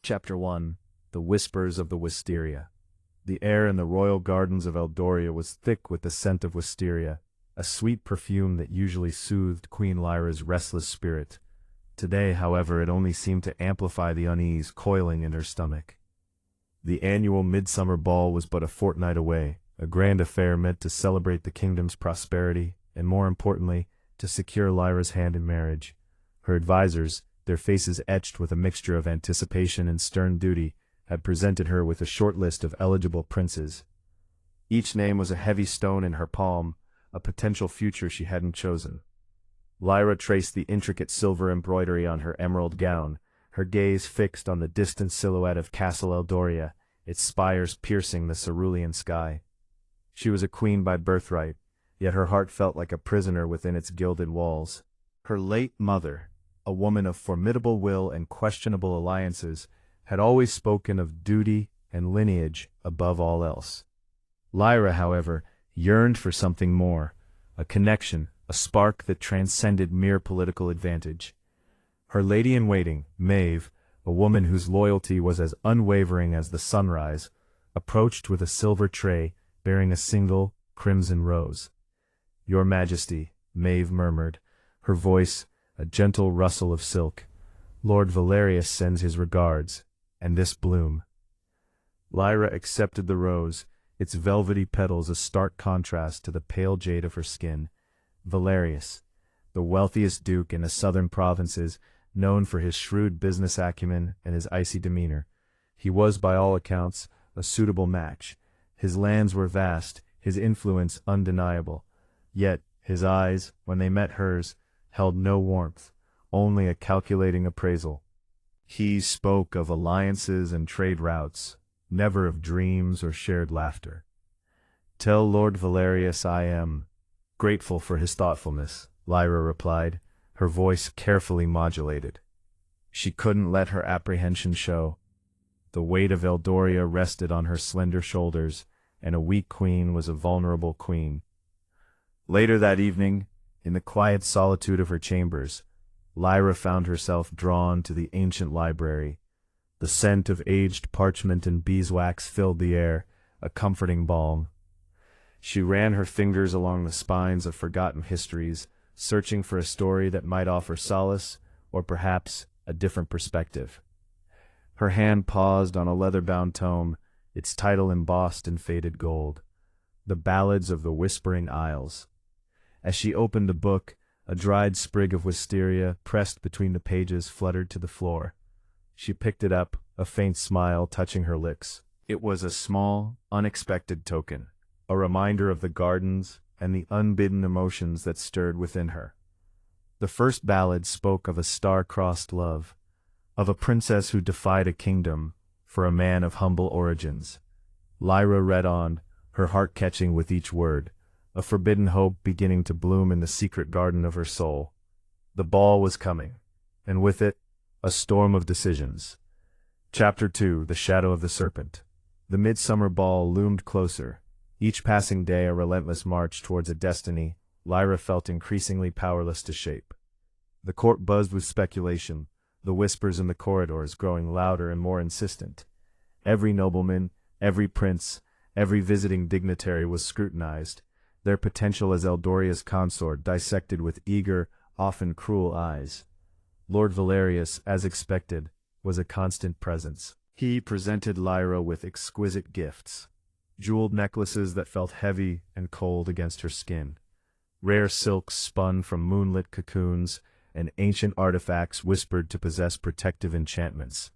Chapter 1 The Whispers of the Wisteria. The air in the royal gardens of Eldoria was thick with the scent of wisteria, a sweet perfume that usually soothed Queen Lyra's restless spirit. Today, however, it only seemed to amplify the unease coiling in her stomach. The annual midsummer ball was but a fortnight away, a grand affair meant to celebrate the kingdom's prosperity, and more importantly, to secure Lyra's hand in marriage. Her advisors, their faces etched with a mixture of anticipation and stern duty, had presented her with a short list of eligible princes. Each name was a heavy stone in her palm, a potential future she hadn't chosen. Lyra traced the intricate silver embroidery on her emerald gown, her gaze fixed on the distant silhouette of Castle Eldoria, its spires piercing the cerulean sky. She was a queen by birthright, yet her heart felt like a prisoner within its gilded walls. Her late mother, a woman of formidable will and questionable alliances, had always spoken of duty and lineage above all else. Lyra, however, yearned for something more, a connection, a spark that transcended mere political advantage. Her lady-in-waiting, Maeve, a woman whose loyalty was as unwavering as the sunrise, approached with a silver tray bearing a single crimson rose. "Your Majesty," Maeve murmured, her voice a gentle rustle of silk. "Lord Valerius sends his regards, and this bloom." Lyra accepted the rose, its velvety petals a stark contrast to the pale jade of her skin. Valerius, the wealthiest duke in the southern provinces, known for his shrewd business acumen and his icy demeanor. He was, by all accounts, a suitable match. His lands were vast, his influence undeniable. Yet his eyes, when they met hers, held no warmth, only a calculating appraisal. He spoke of alliances and trade routes, never of dreams or shared laughter. "Tell Lord Valerius I am grateful for his thoughtfulness," Lyra replied, her voice carefully modulated. She couldn't let her apprehension show. The weight of Eldoria rested on her slender shoulders, and a weak queen was a vulnerable queen. Later that evening, in the quiet solitude of her chambers, Lyra found herself drawn to the ancient library. The scent of aged parchment and beeswax filled the air, a comforting balm. She ran her fingers along the spines of forgotten histories, searching for a story that might offer solace, or perhaps a different perspective. Her hand paused on a leather-bound tome, its title embossed in faded gold, "The Ballads of the Whispering Isles." As she opened the book, a dried sprig of wisteria pressed between the pages fluttered to the floor. She picked it up, a faint smile touching her lips. It was a small, unexpected token, a reminder of the gardens and the unbidden emotions that stirred within her. The first ballad spoke of a star-crossed love, of a princess who defied a kingdom for a man of humble origins. Lyra read on, her heart catching with each word, a forbidden hope beginning to bloom in the secret garden of her soul. The ball was coming, and with it, a storm of decisions. Chapter 2 The Shadow of the Serpent. The midsummer ball loomed closer, each passing day a relentless march towards a destiny Lyra felt increasingly powerless to shape. The court buzzed with speculation, the whispers in the corridors growing louder and more insistent. Every nobleman, every prince, every visiting dignitary was scrutinized, their potential as Eldoria's consort dissected with eager, often cruel eyes. Lord Valerius, as expected, was a constant presence. He presented Lyra with exquisite gifts, jeweled necklaces that felt heavy and cold against her skin, rare silks spun from moonlit cocoons, and ancient artifacts whispered to possess protective enchantments.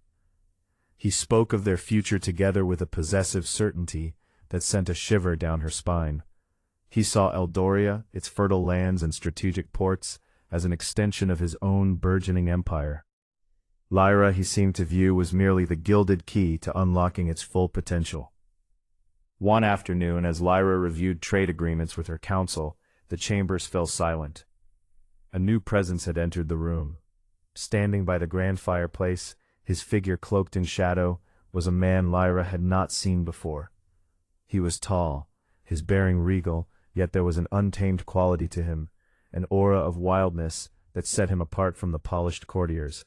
He spoke of their future together with a possessive certainty that sent a shiver down her spine. He saw Eldoria, its fertile lands and strategic ports, as an extension of his own burgeoning empire. Lyra, he seemed to view, was merely the gilded key to unlocking its full potential. One afternoon, as Lyra reviewed trade agreements with her council, the chambers fell silent. A new presence had entered the room. Standing by the grand fireplace, his figure cloaked in shadow, was a man Lyra had not seen before. He was tall, his bearing regal, yet there was an untamed quality to him, an aura of wildness that set him apart from the polished courtiers.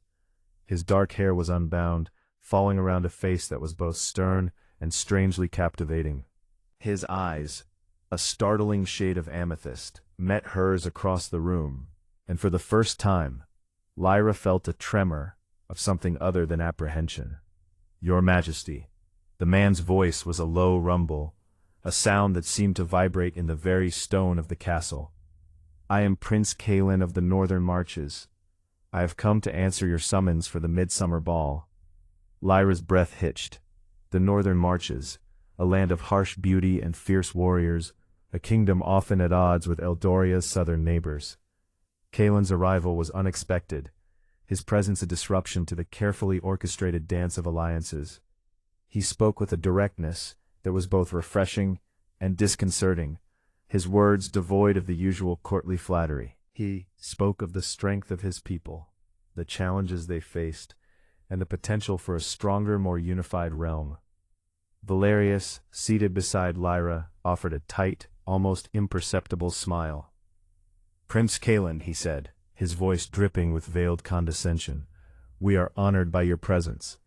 His dark hair was unbound, falling around a face that was both stern and strangely captivating. His eyes, a startling shade of amethyst, met hers across the room, and for the first time, Lyra felt a tremor of something other than apprehension. "Your Majesty." The man's voice was a low rumble, a sound that seemed to vibrate in the very stone of the castle. "I am Prince Kaelen of the Northern Marches. I have come to answer your summons for the midsummer ball." Lyra's breath hitched. The Northern Marches, a land of harsh beauty and fierce warriors, a kingdom often at odds with Eldoria's southern neighbors. Kaelen's arrival was unexpected, his presence a disruption to the carefully orchestrated dance of alliances. He spoke with a directness that was both refreshing and disconcerting, his words devoid of the usual courtly flattery. He spoke of the strength of his people, the challenges they faced, and the potential for a stronger, more unified realm. Valerius, seated beside Lyra, offered a tight, almost imperceptible smile. "Prince Kaelen," he said, his voice dripping with veiled condescension, "we are honored by your presence,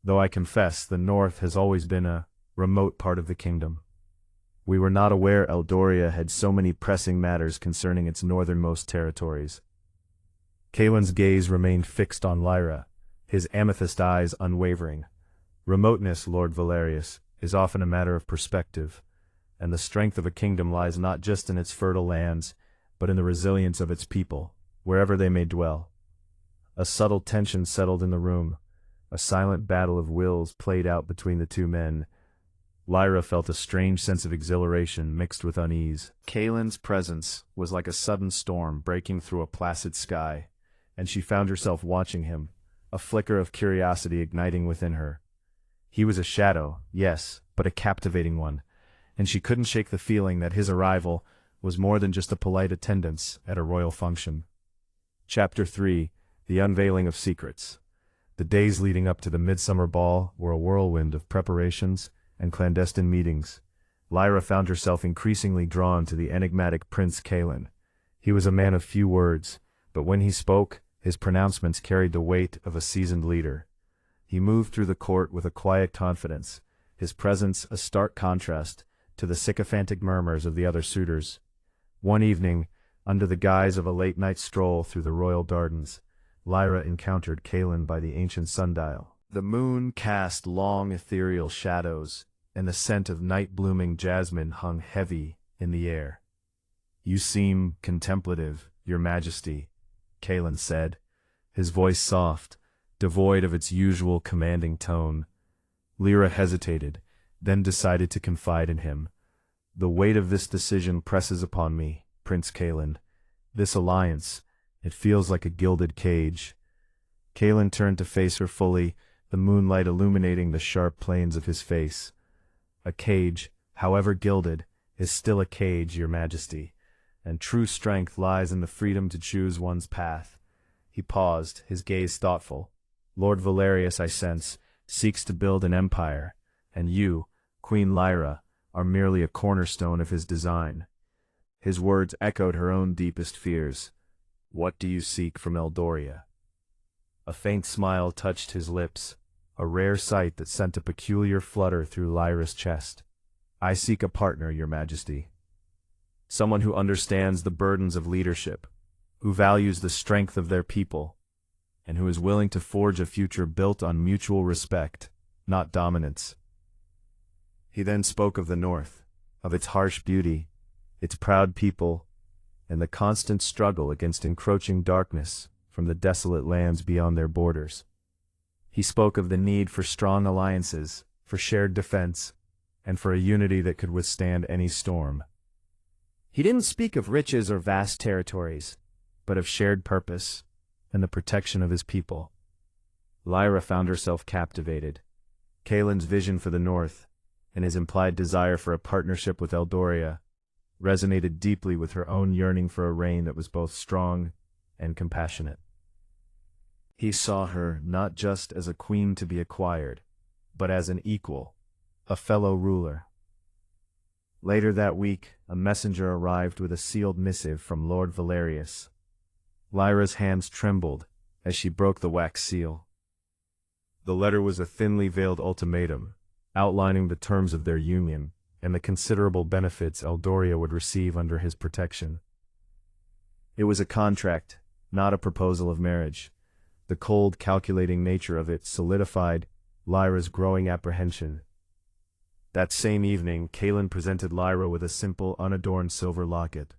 though I confess the North has always been a remote part of the kingdom. We were not aware Eldoria had so many pressing matters concerning its northernmost territories." Kaelen's gaze remained fixed on Lyra, his amethyst eyes unwavering. "Remoteness, Lord Valerius, is often a matter of perspective, and the strength of a kingdom lies not just in its fertile lands, but in the resilience of its people, wherever they may dwell." A subtle tension settled in the room. A silent battle of wills played out between the two men. Lyra felt a strange sense of exhilaration mixed with unease. Kaelen's presence was like a sudden storm breaking through a placid sky, and she found herself watching him, a flicker of curiosity igniting within her. He was a shadow, yes, but a captivating one, and she couldn't shake the feeling that his arrival was more than just a polite attendance at a royal function. Chapter 3: The Unveiling of Secrets. The days leading up to the midsummer ball were a whirlwind of preparations and clandestine meetings. Lyra found herself increasingly drawn to the enigmatic Prince Kaelen. He was a man of few words, but when he spoke, his pronouncements carried the weight of a seasoned leader. He moved through the court with a quiet confidence, his presence a stark contrast to the sycophantic murmurs of the other suitors. One evening, under the guise of a late-night stroll through the royal gardens, Lyra encountered Kaelen by the ancient sundial. The moon cast long ethereal shadows, and the scent of night-blooming jasmine hung heavy in the air. "You seem contemplative, Your Majesty," Kaelen said, his voice soft, devoid of its usual commanding tone. Lyra hesitated, then decided to confide in him. "The weight of this decision presses upon me, Prince Kaelen. This alliance, it feels like a gilded cage." Kaelen turned to face her fully, the moonlight illuminating the sharp planes of his face. "A cage, however gilded, is still a cage, Your Majesty, and true strength lies in the freedom to choose one's path." He paused, his gaze thoughtful. "Lord Valerius, I sense, seeks to build an empire, and you, Queen Lyra, are merely a cornerstone of his design." His words echoed her own deepest fears. "What do you seek from Eldoria?" A faint smile touched his lips, a rare sight that sent a peculiar flutter through Lyra's chest. "I seek a partner, Your Majesty. Someone who understands the burdens of leadership, who values the strength of their people, and who is willing to forge a future built on mutual respect, not dominance." He then spoke of the North, of its harsh beauty, its proud people, and the constant struggle against encroaching darkness from the desolate lands beyond their borders. He spoke of the need for strong alliances, for shared defense, and for a unity that could withstand any storm. He didn't speak of riches or vast territories, but of shared purpose and the protection of his people. Lyra found herself captivated. Kaelen's vision for the North, and his implied desire for a partnership with Eldoria, resonated deeply with her own yearning for a reign that was both strong and compassionate. He saw her not just as a queen to be acquired, but as an equal, a fellow ruler. Later that week, a messenger arrived with a sealed missive from Lord Valerius. Lyra's hands trembled as she broke the wax seal. The letter was a thinly veiled ultimatum, outlining the terms of their union and the considerable benefits Eldoria would receive under his protection. It was a contract, not a proposal of marriage. The cold, calculating nature of it solidified Lyra's growing apprehension. That same evening, Kaelen presented Lyra with a simple, unadorned silver locket.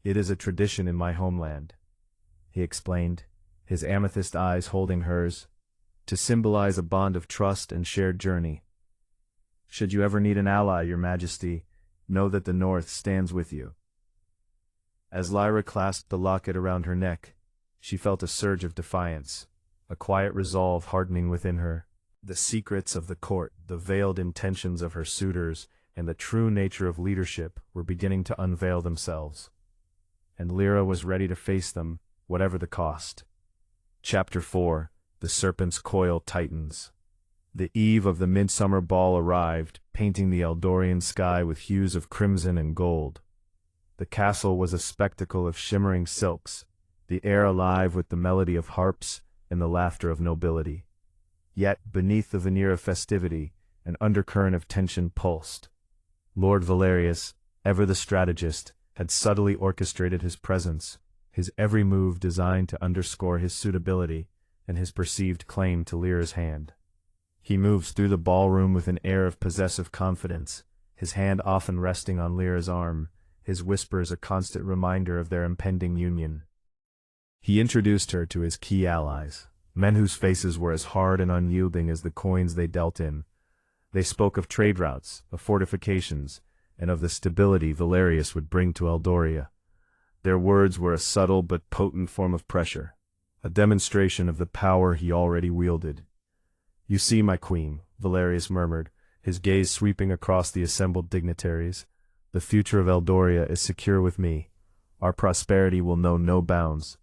"It is a tradition in my homeland," he explained, his amethyst eyes holding hers, "to symbolize a bond of trust and shared journey. Should you ever need an ally, Your Majesty, know that the North stands with you." As Lyra clasped the locket around her neck, she felt a surge of defiance, a quiet resolve hardening within her. The secrets of the court, the veiled intentions of her suitors, and the true nature of leadership were beginning to unveil themselves. And Lyra was ready to face them, whatever the cost. Chapter 4: The Serpent's Coil Tightens. The eve of the midsummer ball arrived, painting the Eldorian sky with hues of crimson and gold. The castle was a spectacle of shimmering silks, the air alive with the melody of harps and the laughter of nobility. Yet, beneath the veneer of festivity, an undercurrent of tension pulsed. Lord Valerius, ever the strategist, had subtly orchestrated his presence, his every move designed to underscore his suitability and his perceived claim to Lyra's hand. He moves through the ballroom with an air of possessive confidence, his hand often resting on Lyra's arm, his whispers a constant reminder of their impending union. He introduced her to his key allies, men whose faces were as hard and unyielding as the coins they dealt in. They spoke of trade routes, of fortifications, and of the stability Valerius would bring to Eldoria. Their words were a subtle but potent form of pressure, a demonstration of the power he already wielded. "You see, my queen," Valerius murmured, his gaze sweeping across the assembled dignitaries, "the future of Eldoria is secure with me. Our prosperity will know no bounds."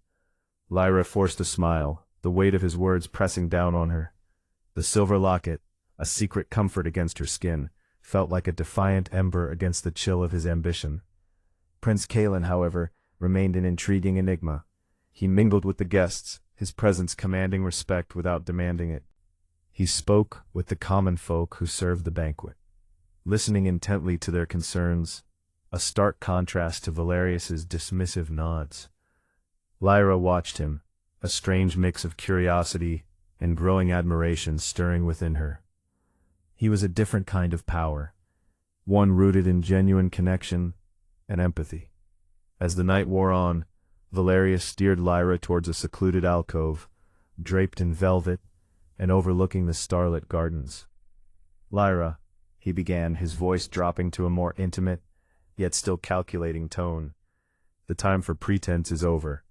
Lyra forced a smile, the weight of his words pressing down on her. The silver locket, a secret comfort against her skin, felt like a defiant ember against the chill of his ambition. Prince Kaelen, however, remained an intriguing enigma. He mingled with the guests, his presence commanding respect without demanding it. He spoke with the common folk who served the banquet, listening intently to their concerns, a stark contrast to Valerius's dismissive nods. Lyra watched him, a strange mix of curiosity and growing admiration stirring within her. He was a different kind of power, one rooted in genuine connection and empathy. As the night wore on, Valerius steered Lyra towards a secluded alcove, draped in velvet and overlooking the starlit gardens. "Lyra," he began, his voice dropping to a more intimate, yet still calculating tone, "the time for pretense is over.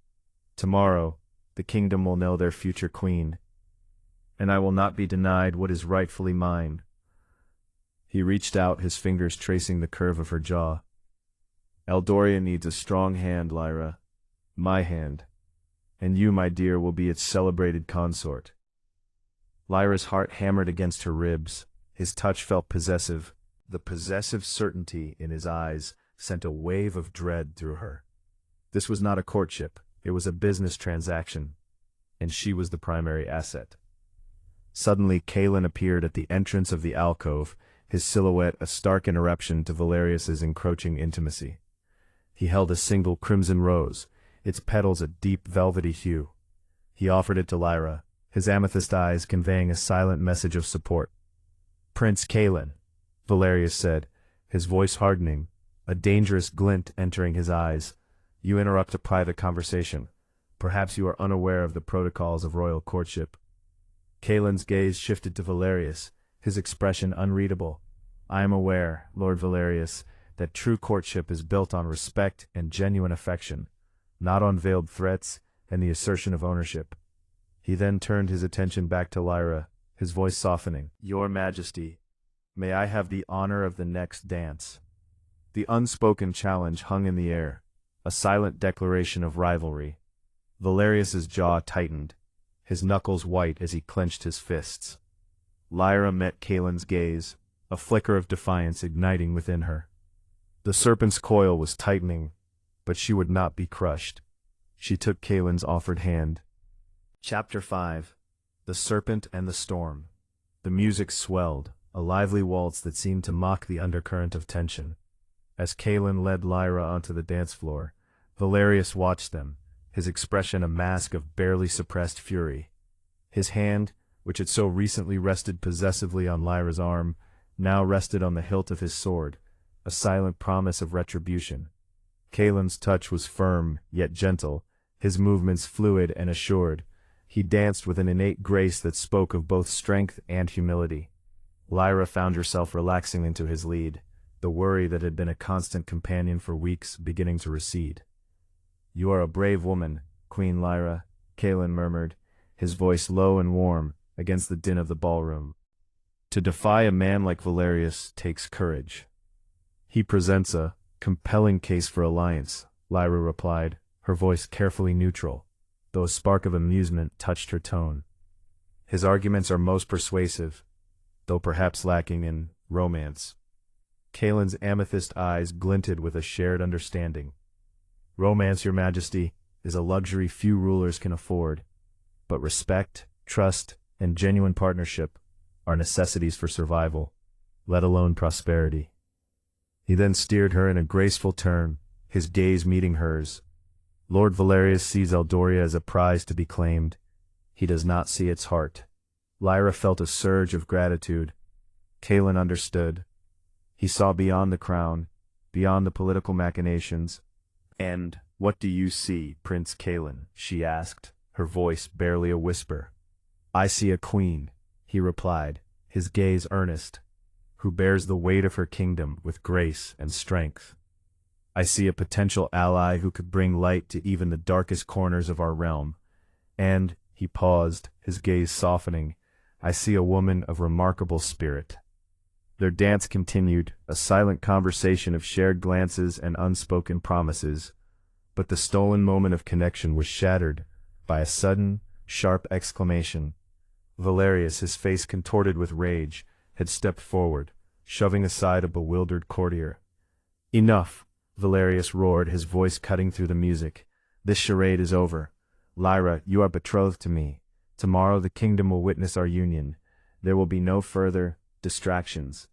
Tomorrow, the kingdom will know their future queen, and I will not be denied what is rightfully mine." He reached out, his fingers tracing the curve of her jaw. "Eldoria needs a strong hand, Lyra, my hand, and you, my dear, will be its celebrated consort." Lyra's heart hammered against her ribs, his touch felt possessive. The possessive certainty in his eyes sent a wave of dread through her. This was not a courtship, it was a business transaction, and she was the primary asset. Suddenly Kaelen appeared at the entrance of the alcove, his silhouette a stark interruption to Valerius's encroaching intimacy. He held a single crimson rose, its petals a deep velvety hue. He offered it to Lyra, his amethyst eyes conveying a silent message of support. "Prince Kaelen," Valerius said, his voice hardening, a dangerous glint entering his eyes, "you interrupt a private conversation. Perhaps you are unaware of the protocols of royal courtship." Kaelen's gaze shifted to Valerius, his expression unreadable. "I am aware, Lord Valerius, that true courtship is built on respect and genuine affection, not on veiled threats and the assertion of ownership." He then turned his attention back to Lyra, his voice softening. "Your Majesty, may I have the honor of the next dance?" The unspoken challenge hung in the air, a silent declaration of rivalry. Valerius's jaw tightened, his knuckles white as he clenched his fists. Lyra met Kaelen's gaze, a flicker of defiance igniting within her. The serpent's coil was tightening, but she would not be crushed. She took Kaelen's offered hand. Chapter 5: The Serpent and the Storm. The music swelled, a lively waltz that seemed to mock the undercurrent of tension. As Kaelen led Lyra onto the dance floor, Valerius watched them, his expression a mask of barely suppressed fury. His hand, which had so recently rested possessively on Lyra's arm, now rested on the hilt of his sword, a silent promise of retribution. Kaelen's touch was firm, yet gentle, his movements fluid and assured. He danced with an innate grace that spoke of both strength and humility. Lyra found herself relaxing into his lead, the worry that had been a constant companion for weeks beginning to recede. "You are a brave woman, Queen Lyra," Kaelen murmured, his voice low and warm against the din of the ballroom. "To defy a man like Valerius takes courage." "He presents a compelling case for alliance," Lyra replied, her voice carefully neutral, though a spark of amusement touched her tone. "His arguments are most persuasive, though perhaps lacking in romance." Kaelen's amethyst eyes glinted with a shared understanding. "Romance, Your Majesty, is a luxury few rulers can afford, but respect, trust, and genuine partnership are necessities for survival, let alone prosperity." He then steered her in a graceful turn, his gaze meeting hers. "Lord Valerius sees Eldoria as a prize to be claimed. He does not see its heart." Lyra felt a surge of gratitude. Kaelen understood. He saw beyond the crown, beyond the political machinations. "And what do you see, Prince Kaelen?" she asked, her voice barely a whisper. "I see a queen," he replied, his gaze earnest, "who bears the weight of her kingdom with grace and strength. I see a potential ally who could bring light to even the darkest corners of our realm. And," he paused, his gaze softening, "I see a woman of remarkable spirit." Their dance continued, a silent conversation of shared glances and unspoken promises, but the stolen moment of connection was shattered by a sudden, sharp exclamation. Valerius, his face contorted with rage, had stepped forward, shoving aside a bewildered courtier. "Enough!" Valerius roared, his voice cutting through the music. "This charade is over. Lyra, you are betrothed to me. Tomorrow the kingdom will witness our union. There will be no further distractions."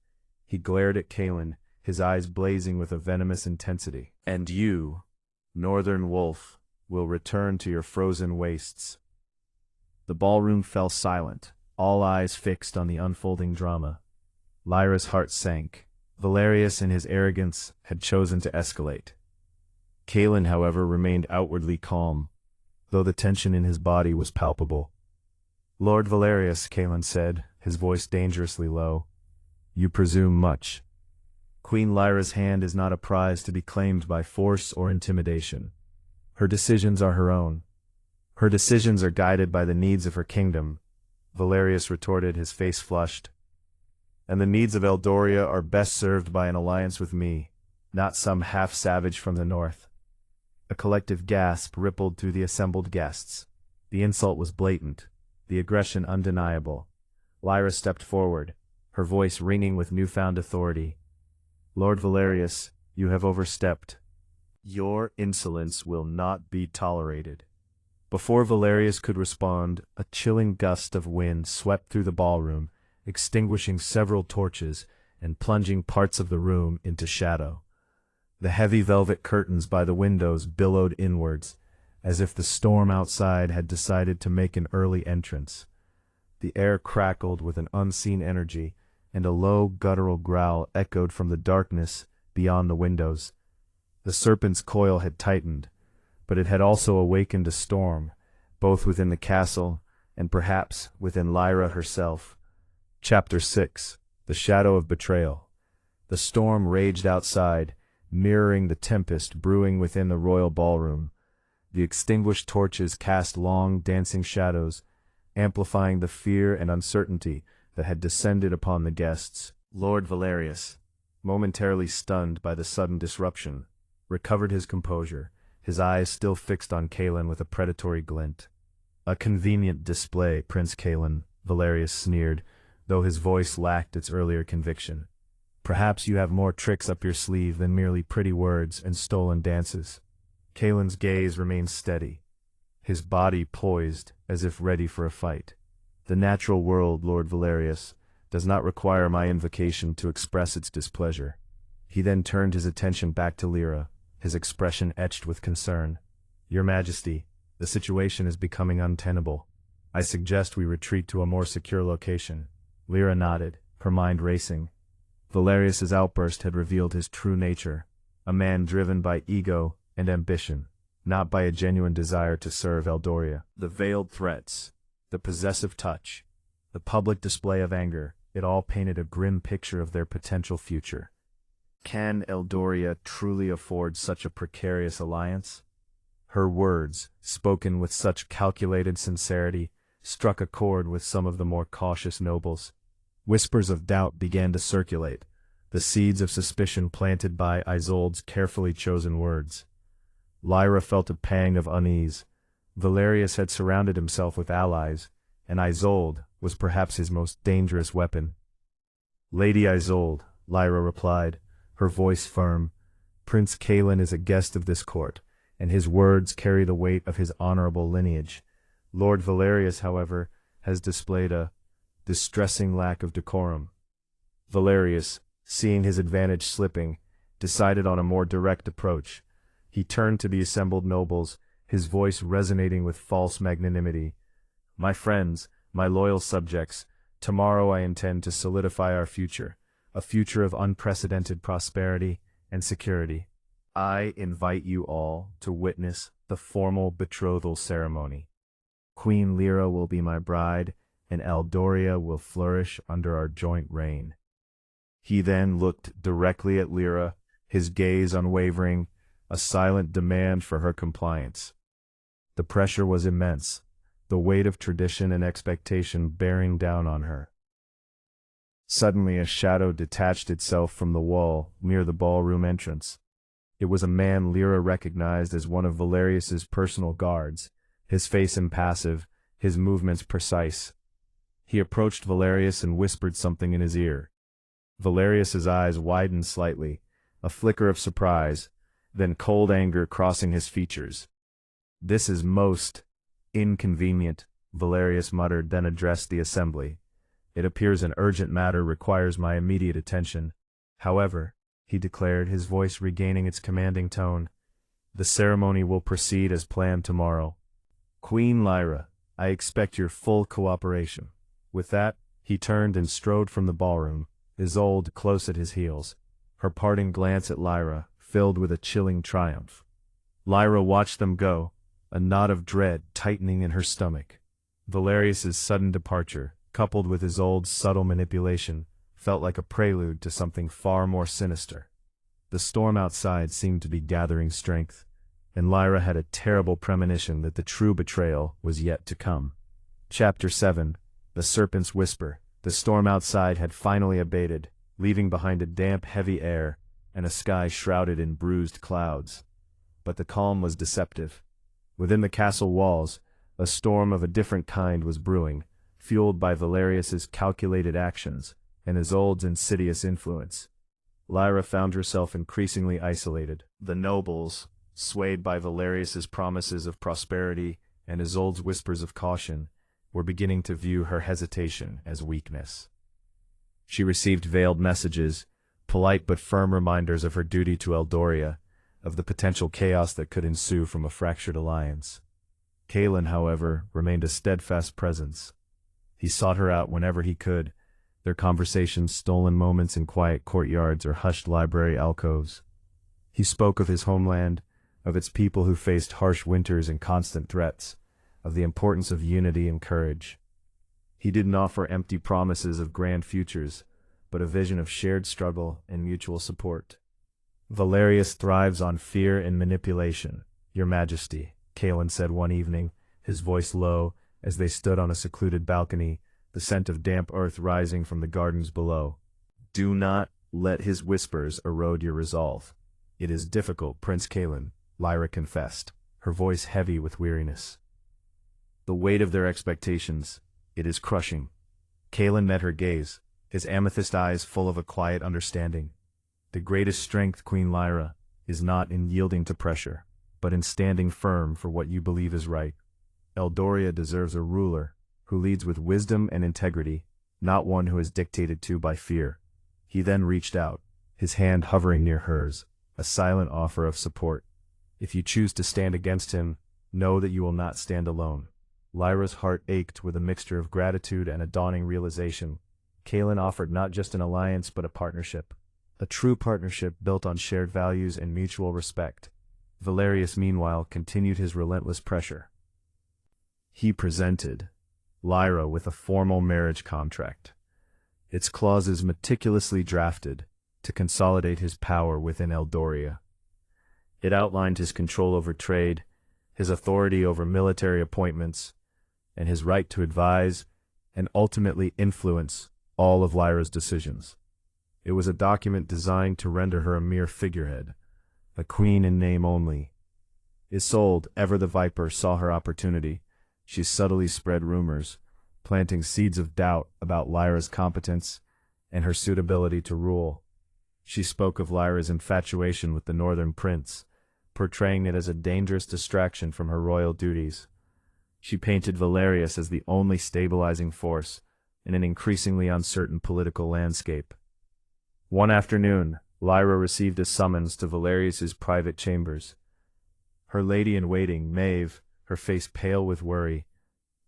He glared at Kaelen, his eyes blazing with a venomous intensity. "And you, northern wolf, will return to your frozen wastes." The ballroom fell silent, all eyes fixed on the unfolding drama. Lyra's heart sank. Valerius, in his arrogance, had chosen to escalate. Kaelen, however, remained outwardly calm, though the tension in his body was palpable. "Lord Valerius," Kaelen said, his voice dangerously low, "you presume much. Queen Lyra's hand is not a prize to be claimed by force or intimidation. Her decisions are her own. Her decisions are guided by the needs of her kingdom," Valerius retorted, his face flushed. "And the needs of Eldoria are best served by an alliance with me, not some half-savage from the north." A collective gasp rippled through the assembled guests. The insult was blatant, the aggression undeniable. Lyra stepped forward, her voice ringing with newfound authority. "Lord Valerius, you have overstepped. Your insolence will not be tolerated." Before Valerius could respond, a chilling gust of wind swept through the ballroom, extinguishing several torches and plunging parts of the room into shadow. The heavy velvet curtains by the windows billowed inwards, as if the storm outside had decided to make an early entrance. The air crackled with an unseen energy, and a low guttural growl echoed from the darkness beyond the windows. The serpent's coil had tightened, but it had also awakened a storm, both within the castle and perhaps within Lyra herself. Chapter 6. The Shadow of Betrayal. The storm raged outside, mirroring the tempest brewing within the royal ballroom. The extinguished torches cast long, dancing shadows, amplifying the fear and uncertainty that had descended upon the guests. Lord Valerius, momentarily stunned by the sudden disruption, recovered his composure, his eyes still fixed on Kaelen with a predatory glint. "A convenient display, Prince Kaelen," Valerius sneered, though his voice lacked its earlier conviction. "Perhaps you have more tricks up your sleeve than merely pretty words and stolen dances." Kaelen's gaze remained steady, his body poised as if ready for a fight. The natural world, Lord Valerius, does not require my invocation to express its displeasure. He then turned his attention back to Lyra, his expression etched with concern. Your Majesty, the situation is becoming untenable. I suggest we retreat to a more secure location. Lyra nodded, her mind racing. Valerius's outburst had revealed his true nature, a man driven by ego and ambition, not by a genuine desire to serve Eldoria. The veiled threats, the possessive touch, the public display of anger, it all painted a grim picture of their potential future. Can Eldoria truly afford such a precarious alliance? Her words, spoken with such calculated sincerity, struck a chord with some of the more cautious nobles. Whispers of doubt began to circulate, the seeds of suspicion planted by Isolde's carefully chosen words. Lyra felt a pang of unease. Valerius had surrounded himself with allies, and Isolde was perhaps his most dangerous weapon. Lady Isolde, Lyra replied, her voice firm, Prince Kaelen is a guest of this court, and his words carry the weight of his honorable lineage. Lord Valerius, however, has displayed a distressing lack of decorum. Valerius, seeing his advantage slipping, decided on a more direct approach. He turned to the assembled nobles, his voice resonating with false magnanimity. My friends, my loyal subjects, tomorrow I intend to solidify our future, a future of unprecedented prosperity and security. I invite you all to witness the formal betrothal ceremony. Queen Lyra will be my bride, and Eldoria will flourish under our joint reign. He then looked directly at Lyra, his gaze unwavering, a silent demand for her compliance. The pressure was immense, the weight of tradition and expectation bearing down on her. Suddenly a shadow detached itself from the wall near the ballroom entrance. It was a man Lyra recognized as one of Valerius's personal guards, his face impassive, his movements precise. He approached Valerius and whispered something in his ear. Valerius's eyes widened slightly, a flicker of surprise, then cold anger crossing his features. This is most inconvenient, Valerius muttered, then addressed the assembly. It appears an urgent matter requires my immediate attention. However, he declared, his voice regaining its commanding tone, the ceremony will proceed as planned tomorrow. Queen Lyra, I expect your full cooperation. With that, he turned and strode from the ballroom, Isolde close at his heels, her parting glance at Lyra filled with a chilling triumph. Lyra watched them go, a knot of dread tightening in her stomach. Valerius's sudden departure, coupled with Isolde's subtle manipulation, felt like a prelude to something far more sinister. The storm outside seemed to be gathering strength, and Lyra had a terrible premonition that the true betrayal was yet to come. Chapter 7. The Serpent's Whisper. The storm outside had finally abated, leaving behind a damp, heavy air and a sky shrouded in bruised clouds. But the calm was deceptive. Within the castle walls, a storm of a different kind was brewing, fueled by Valerius's calculated actions and Isolde's insidious influence. Lyra found herself increasingly isolated. The nobles, swayed by Valerius's promises of prosperity and Isolde's whispers of caution, were beginning to view her hesitation as weakness. She received veiled messages, polite but firm reminders of her duty to Eldoria, of the potential chaos that could ensue from a fractured alliance. Kaelen, however, remained a steadfast presence. He sought her out whenever he could, their conversations stolen moments in quiet courtyards or hushed library alcoves. He spoke of his homeland, of its people who faced harsh winters and constant threats, of the importance of unity and courage. He didn't offer empty promises of grand futures, but a vision of shared struggle and mutual support. Valerius thrives on fear and manipulation, Your Majesty, Kaelen said one evening, his voice low, as they stood on a secluded balcony, the scent of damp earth rising from the gardens below. Do not let his whispers erode your resolve. It is difficult, Prince Kaelen, Lyra confessed, her voice heavy with weariness. The weight of their expectations, it is crushing. Kaelen met her gaze, his amethyst eyes full of a quiet understanding. The greatest strength, Queen Lyra, is not in yielding to pressure, but in standing firm for what you believe is right. Eldoria deserves a ruler, who leads with wisdom and integrity, not one who is dictated to by fear. He then reached out, his hand hovering near hers, a silent offer of support. If you choose to stand against him, know that you will not stand alone. Lyra's heart ached with a mixture of gratitude and a dawning realization. Kaelen offered not just an alliance but a partnership. A true partnership built on shared values and mutual respect. Valerius, meanwhile, continued his relentless pressure. He presented Lyra with a formal marriage contract, its clauses meticulously drafted to consolidate his power within Eldoria. It outlined his control over trade, his authority over military appointments, and his right to advise and ultimately influence all of Lyra's decisions. It was a document designed to render her a mere figurehead, a queen in name only. Isolde, ever the viper, saw her opportunity. She subtly spread rumors, planting seeds of doubt about Lyra's competence and her suitability to rule. She spoke of Lyra's infatuation with the northern prince, portraying it as a dangerous distraction from her royal duties. She painted Valerius as the only stabilizing force in an increasingly uncertain political landscape. One afternoon, Lyra received a summons to Valerius's private chambers. Her lady-in-waiting, Maeve, her face pale with worry,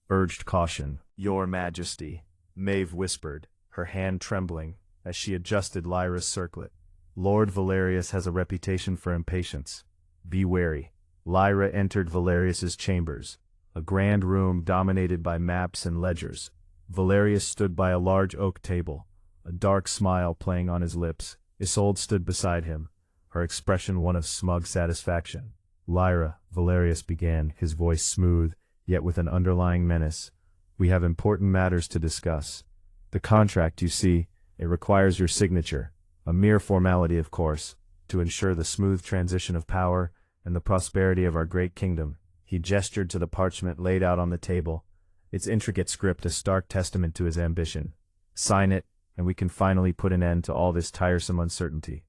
urged caution. "Your Majesty," Maeve whispered, her hand trembling as she adjusted Lyra's circlet. "Lord Valerius has a reputation for impatience. Be wary." Lyra entered Valerius's chambers, a grand room dominated by maps and ledgers. Valerius stood by a large oak table, a dark smile playing on his lips. Isolde stood beside him, her expression one of smug satisfaction. "Lyra," Valerius began, his voice smooth, yet with an underlying menace, "we have important matters to discuss. The contract, you see, it requires your signature, a mere formality, of course, to ensure the smooth transition of power and the prosperity of our great kingdom." He gestured to the parchment laid out on the table, its intricate script a stark testament to his ambition. "Sign it, and we can finally put an end to all this tiresome uncertainty."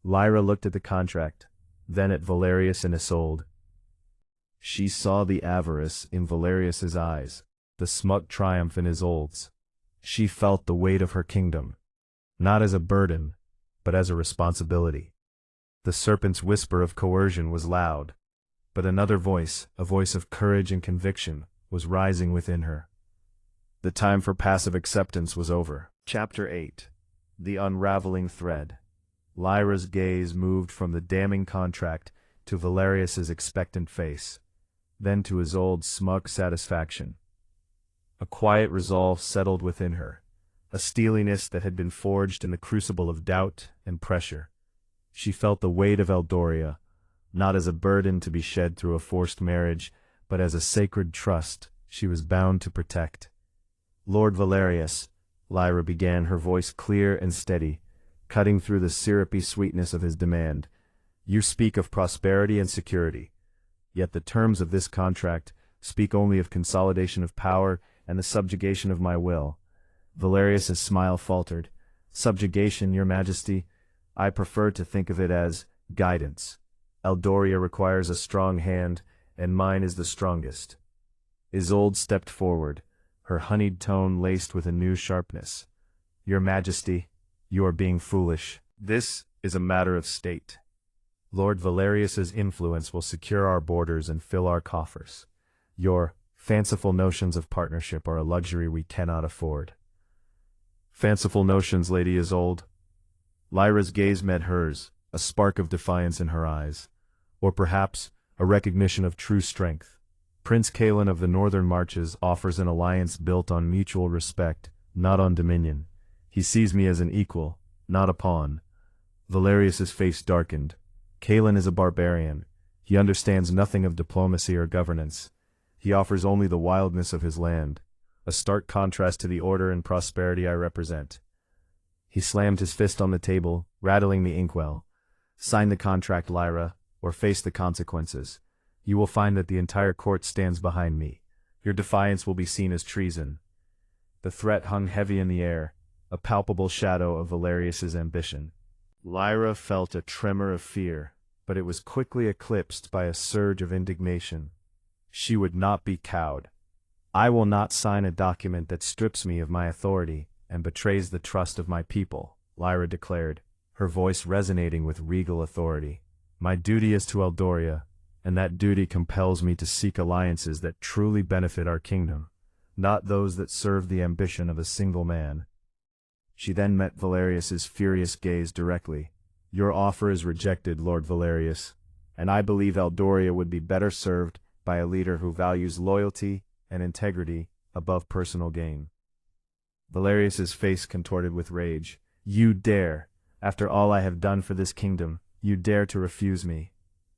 Lyra looked at the contract, then at Valerius and Isolde. She saw the avarice in Valerius's eyes, the smug triumph in Isolde's. She felt the weight of her kingdom, not as a burden, but as a responsibility. The serpent's whisper of coercion was loud, but another voice, a voice of courage and conviction, was rising within her. The time for passive acceptance was over. Chapter 8. The Unraveling Thread. Lyra's gaze moved from the damning contract to Valerius's expectant face, then to Isolde's smug satisfaction. A quiet resolve settled within her, a steeliness that had been forged in the crucible of doubt and pressure. She felt the weight of Eldoria, not as a burden to be shed through a forced marriage, but as a sacred trust she was bound to protect. "Lord Valerius," Lyra began, her voice clear and steady, cutting through the syrupy sweetness of his demand, "you speak of prosperity and security, yet the terms of this contract speak only of consolidation of power and the subjugation of my will." Valerius's smile faltered. "Subjugation, your Majesty? I prefer to think of it as guidance. Eldoria requires a strong hand, and mine is the strongest." Isolde stepped forward, her honeyed tone laced with a new sharpness. "Your Majesty, you are being foolish. This is a matter of state. Lord Valerius's influence will secure our borders and fill our coffers. Your fanciful notions of partnership are a luxury we cannot afford." "Fanciful notions, Lady Isolde?" Lyra's gaze met hers, a spark of defiance in her eyes. "Or perhaps a recognition of true strength. Prince Kaelen of the Northern Marches offers an alliance built on mutual respect, not on dominion. He sees me as an equal, not a pawn." Valerius's face darkened. "Kaelen is a barbarian. He understands nothing of diplomacy or governance. He offers only the wildness of his land, a stark contrast to the order and prosperity I represent." He slammed his fist on the table, rattling the inkwell. "Sign the contract, Lyra, or face the consequences. You will find that the entire court stands behind me. Your defiance will be seen as treason." The threat hung heavy in the air, a palpable shadow of Valerius's ambition. Lyra felt a tremor of fear, but it was quickly eclipsed by a surge of indignation. She would not be cowed. I will not sign a document that strips me of my authority and betrays the trust of my people, Lyra declared, her voice resonating with regal authority. My duty is to Eldoria, and that duty compels me to seek alliances that truly benefit our kingdom, not those that serve the ambition of a single man. She then met Valerius's furious gaze directly. Your offer is rejected, Lord Valerius, and I believe Eldoria would be better served by a leader who values loyalty and integrity above personal gain. Valerius's face contorted with rage. You dare, after all I have done for this kingdom, you dare to refuse me.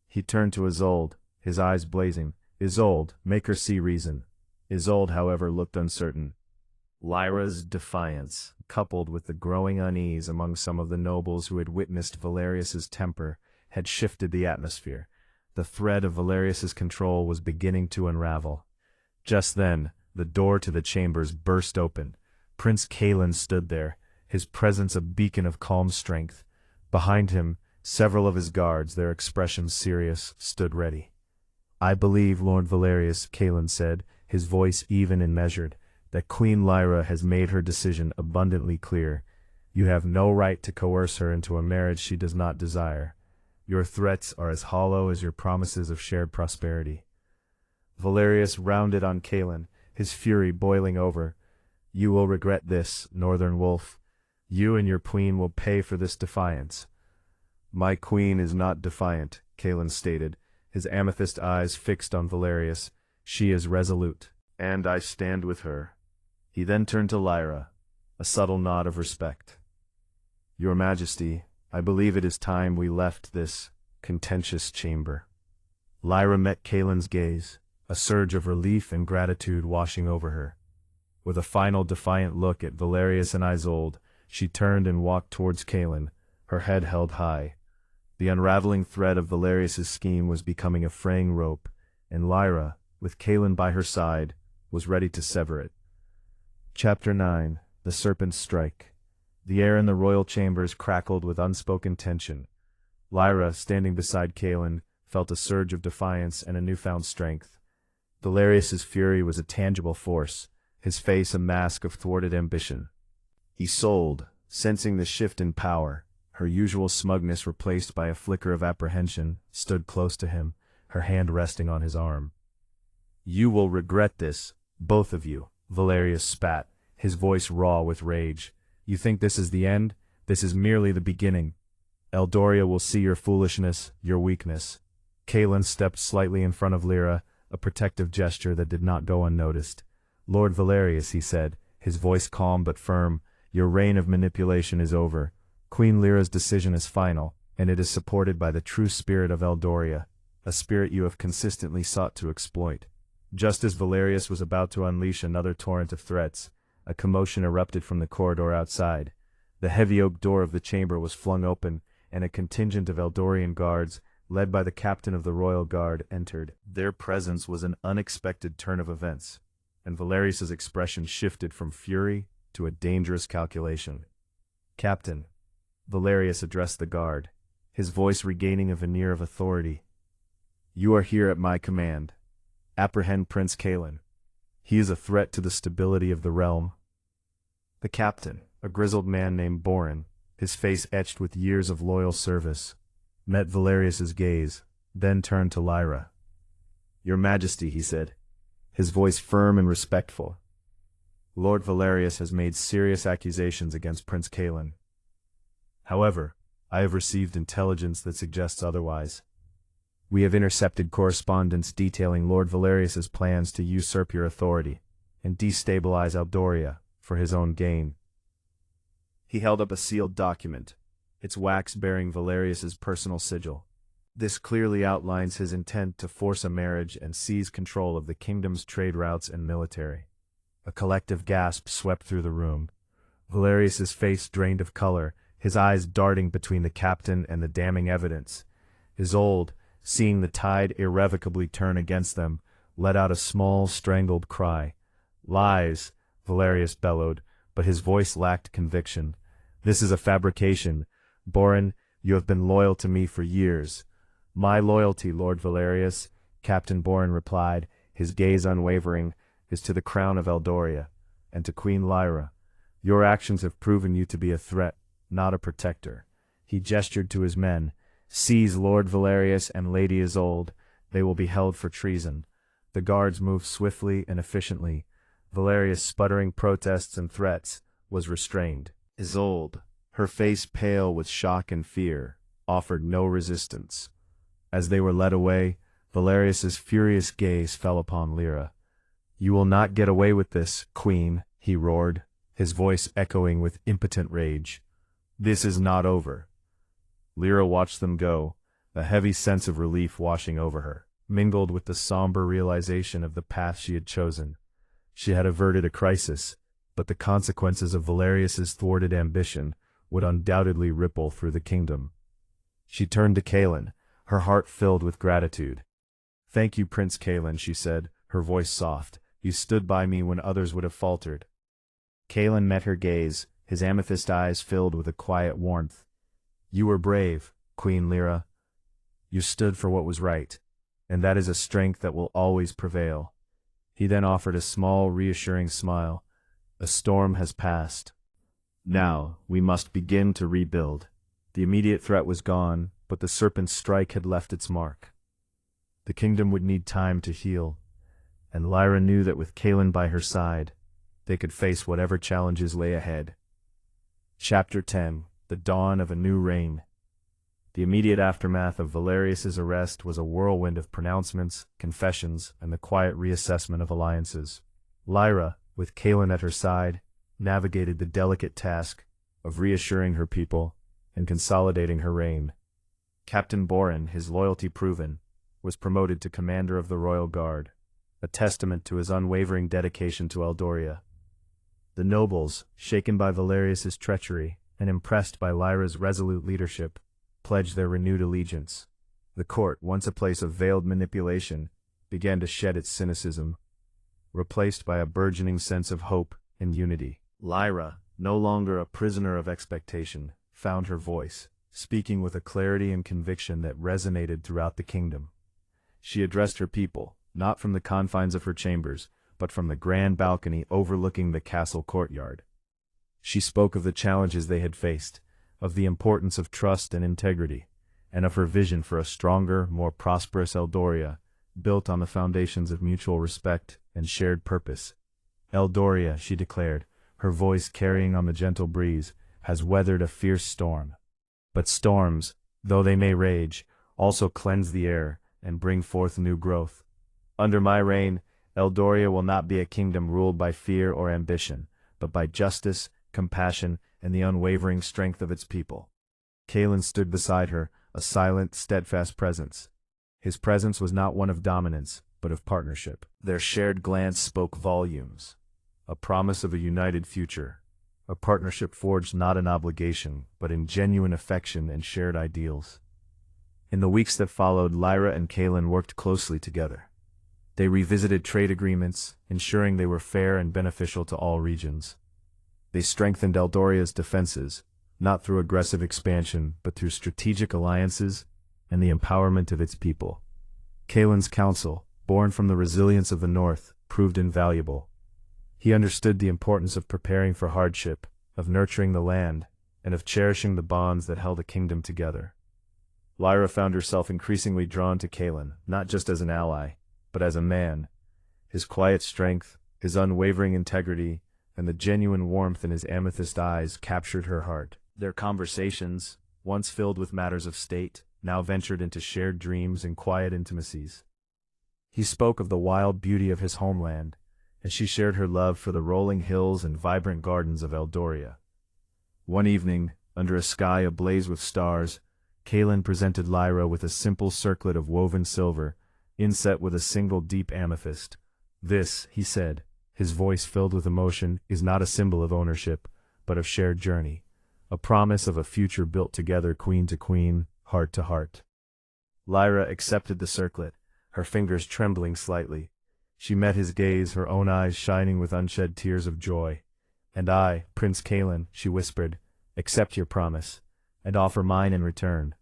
He turned to Isolde, his eyes blazing. Isolde, make her see reason. Isolde, however, looked uncertain. Lyra's defiance, coupled with the growing unease among some of the nobles who had witnessed Valerius's temper, had shifted the atmosphere. The thread of Valerius's control was beginning to unravel. Just then, the door to the chambers burst open. Prince Kaelen stood there, his presence a beacon of calm strength. Behind him, several of his guards, their expressions serious, stood ready. I believe, Lord Valerius, Kaelen said, his voice even and measured, that Queen Lyra has made her decision abundantly clear. You have no right to coerce her into a marriage she does not desire. Your threats are as hollow as your promises of shared prosperity. Valerius rounded on Kaelen, his fury boiling over. You will regret this, Northern Wolf. You and your queen will pay for this defiance. My queen is not defiant, Kaelen stated, his amethyst eyes fixed on Valerius. She is resolute, and I stand with her. He then turned to Lyra, a subtle nod of respect. Your Majesty, I believe it is time we left this contentious chamber. Lyra met Kaelen's gaze, a surge of relief and gratitude washing over her. With a final defiant look at Valerius and Isolde, she turned and walked towards Kaelen, her head held high. The unraveling thread of Valerius's scheme was becoming a fraying rope, and Lyra, with Kaelen by her side, was ready to sever it. Chapter 9. The Serpent's Strike. The air in the royal chambers crackled with unspoken tension. Lyra, standing beside Kaelen, felt a surge of defiance and a newfound strength. Valerius's fury was a tangible force, his face a mask of thwarted ambition. Isolde, sensing the shift in power, her usual smugness replaced by a flicker of apprehension, stood close to him, her hand resting on his arm. You will regret this, both of you, Valerius spat, his voice raw with rage. You think this is the end? This is merely the beginning. Eldoria will see your foolishness, your weakness. Kaelen stepped slightly in front of Lyra, a protective gesture that did not go unnoticed. Lord Valerius, he said, his voice calm but firm, your reign of manipulation is over. Queen Lyra's decision is final, and it is supported by the true spirit of Eldoria, a spirit you have consistently sought to exploit. Just as Valerius was about to unleash another torrent of threats, a commotion erupted from the corridor outside. The heavy oak door of the chamber was flung open, and a contingent of Eldorian guards, led by the captain of the royal guard, entered. Their presence was an unexpected turn of events, and Valerius's expression shifted from fury to a dangerous calculation. Captain, Valerius addressed the guard, his voice regaining a veneer of authority. You are here at my command. Apprehend Prince Kaelen. He is a threat to the stability of the realm. The captain, a grizzled man named Boren, his face etched with years of loyal service, met Valerius's gaze, then turned to Lyra. Your Majesty, he said, his voice firm and respectful. Lord Valerius has made serious accusations against Prince Kaelen. However, I have received intelligence that suggests otherwise. We have intercepted correspondence detailing Lord Valerius's plans to usurp your authority and destabilize Eldoria for his own gain. He held up a sealed document, its wax bearing Valerius's personal sigil. This clearly outlines his intent to force a marriage and seize control of the kingdom's trade routes and military. A collective gasp swept through the room. Valerius's face drained of color, his eyes darting between the captain and the damning evidence. Isolde, seeing the tide irrevocably turn against them, let out a small, strangled cry. Lies, Valerius bellowed, but his voice lacked conviction. This is a fabrication. Boren, you have been loyal to me for years. My loyalty, Lord Valerius, Captain Boren replied, his gaze unwavering. is to the crown of Eldoria, and to Queen Lyra. Your actions have proven you to be a threat, not a protector." He gestured to his men. "Seize Lord Valerius and Lady Isolde. They will be held for treason." The guards moved swiftly and efficiently. Valerius, sputtering protests and threats, was restrained. Isolde, her face pale with shock and fear, offered no resistance. As they were led away, Valerius's furious gaze fell upon Lyra. "You will not get away with this, Queen," he roared, his voice echoing with impotent rage. "This is not over." Lyra watched them go, a heavy sense of relief washing over her, mingled with the somber realization of the path she had chosen. She had averted a crisis, but the consequences of Valerius's thwarted ambition would undoubtedly ripple through the kingdom. She turned to Kaelen, her heart filled with gratitude. "Thank you, Prince Kaelen," she said, her voice soft. "You stood by me when others would have faltered." Kaelen met her gaze, his amethyst eyes filled with a quiet warmth. "You were brave, Queen Lyra. You stood for what was right, and that is a strength that will always prevail." He then offered a small, reassuring smile. "A storm has passed. Now, we must begin to rebuild." The immediate threat was gone, but the serpent's strike had left its mark. The kingdom would need time to heal, and Lyra knew that with Kaelen by her side, they could face whatever challenges lay ahead. Chapter 10: The Dawn of a New Reign. The immediate aftermath of Valerius's arrest was a whirlwind of pronouncements, confessions, and the quiet reassessment of alliances. Lyra, with Kaelen at her side, navigated the delicate task of reassuring her people and consolidating her reign. Captain Boren, his loyalty proven, was promoted to commander of the royal guard, a testament to his unwavering dedication to Eldoria. The nobles, shaken by Valerius's treachery and impressed by Lyra's resolute leadership, pledged their renewed allegiance. The court, once a place of veiled manipulation, began to shed its cynicism, replaced by a burgeoning sense of hope and unity. Lyra, no longer a prisoner of expectation, found her voice, speaking with a clarity and conviction that resonated throughout the kingdom. She addressed her people, not from the confines of her chambers, but from the grand balcony overlooking the castle courtyard. She spoke of the challenges they had faced, of the importance of trust and integrity, and of her vision for a stronger, more prosperous Eldoria, built on the foundations of mutual respect and shared purpose. "Eldoria," she declared, her voice carrying on the gentle breeze, "has weathered a fierce storm. But storms, though they may rage, also cleanse the air and bring forth new growth. Under my reign, Eldoria will not be a kingdom ruled by fear or ambition, but by justice, compassion, and the unwavering strength of its people." Kaelen stood beside her, a silent, steadfast presence. His presence was not one of dominance, but of partnership. Their shared glance spoke volumes, a promise of a united future, a partnership forged not in obligation, but in genuine affection and shared ideals. In the weeks that followed, Lyra and Kaelen worked closely together. They revisited trade agreements, ensuring they were fair and beneficial to all regions. They strengthened Eldoria's defenses, not through aggressive expansion, but through strategic alliances and the empowerment of its people. Kaelen's counsel, born from the resilience of the North, proved invaluable. He understood the importance of preparing for hardship, of nurturing the land, and of cherishing the bonds that held a kingdom together. Lyra found herself increasingly drawn to Kaelen, not just as an ally, but as a man. His quiet strength, his unwavering integrity, and the genuine warmth in his amethyst eyes captured her heart. Their conversations, once filled with matters of state, now ventured into shared dreams and quiet intimacies. He spoke of the wild beauty of his homeland, and she shared her love for the rolling hills and vibrant gardens of Eldoria. One evening, under a sky ablaze with stars, Kaelen presented Lyra with a simple circlet of woven silver, inset with a single deep amethyst. "This," he said, his voice filled with emotion, "is not a symbol of ownership, but of shared journey, a promise of a future built together, queen to queen, heart to heart." Lyra accepted the circlet, her fingers trembling slightly. She met his gaze, her own eyes shining with unshed tears of joy. "And I, Prince Kaelen," she whispered, "accept your promise, and offer mine in return."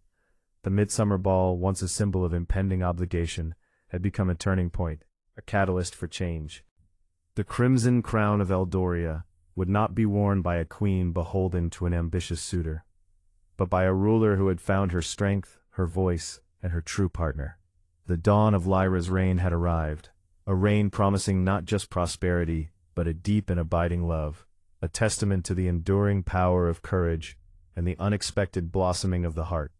The midsummer ball, once a symbol of impending obligation, had become a turning point, a catalyst for change. The crimson crown of Eldoria would not be worn by a queen beholden to an ambitious suitor, but by a ruler who had found her strength, her voice, and her true partner. The dawn of Lyra's reign had arrived, a reign promising not just prosperity, but a deep and abiding love, a testament to the enduring power of courage and the unexpected blossoming of the heart.